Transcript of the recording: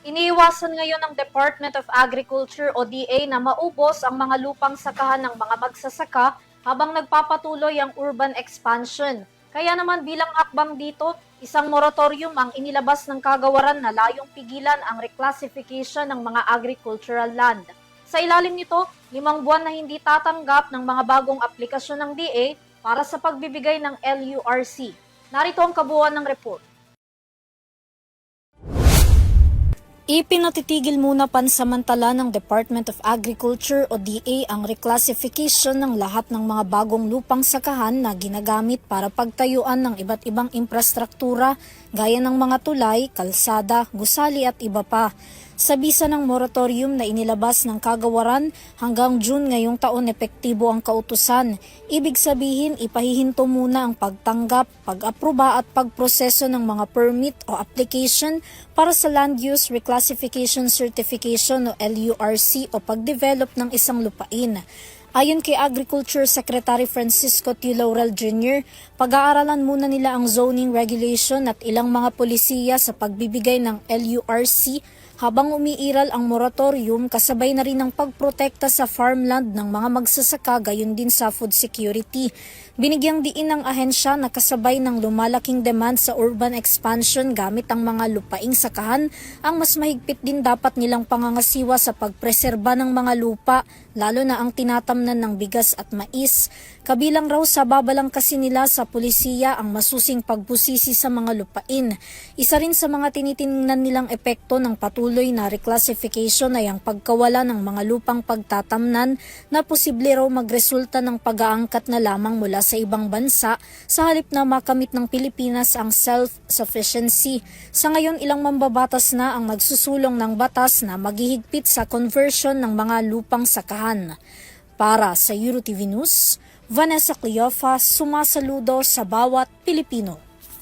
Iniiwasan ngayon ng Department of Agriculture o DA na maubos ang mga lupang sakahan ng mga magsasaka habang nagpapatuloy ang urban expansion. Kaya naman bilang akbang dito, isang moratorium ang inilabas ng kagawaran na layong pigilan ang reclassification ng mga agricultural land. Sa ilalim nito, 5 buwan na hindi tatanggap ng mga bagong aplikasyon ng DA para sa pagbibigay ng LURC. Narito ang kabuuan ng report. Ipinatitigil muna pansamantala ng Department of Agriculture o DA ang reclassification ng lahat ng mga bagong lupang sakahan na ginagamit para pagtayuan ng iba't ibang infrastruktura gaya ng mga tulay, kalsada, gusali at iba pa. Sa bisa ng moratorium na inilabas ng kagawaran hanggang June ngayong taon epektibo ang kautusan. Ibig sabihin ipahihinto muna ang pagtanggap, pag-aproba at pagproseso ng mga permit o application para sa Land Use Reclassification Certification o LURC o pag-develop ng isang lupain. Ayon kay Agriculture Secretary Francisco T. Laurel Jr., pag-aaralan muna nila ang zoning regulation at ilang mga polisiya sa pagbibigay ng LURC habang umiiral ang moratorium kasabay na rin ang pagprotekta sa farmland ng mga magsasaka gayon din sa food security. Binigyang diin ng ahensya na kasabay ng lumalaking demand sa urban expansion gamit ang mga lupaing sakahan, ang mas mahigpit din dapat nilang pangangasiwa sa pagpreserba ng mga lupa, lalo na ang tinatamnan ng bigas at mais. Kabilang raw sa babalang kasi nila sa pulisiya ang masusing pagbusisi sa mga lupain. Isa rin sa mga tinitingnan nilang epekto ng patuloy na reclassification ay ang pagkawala ng mga lupang pagtatamnan na posible raw magresulta ng pag-aangkat na lamang mula sa ibang bansa sa halip na makamit ng Pilipinas ang self-sufficiency. Sa ngayon, ilang mambabatas na ang nagsusulong ng batas na maghihigpit sa conversion ng mga lupang sakahan. Para sa EuroTV News, Vanessa Cleofa, sumasaludo sa bawat Pilipino.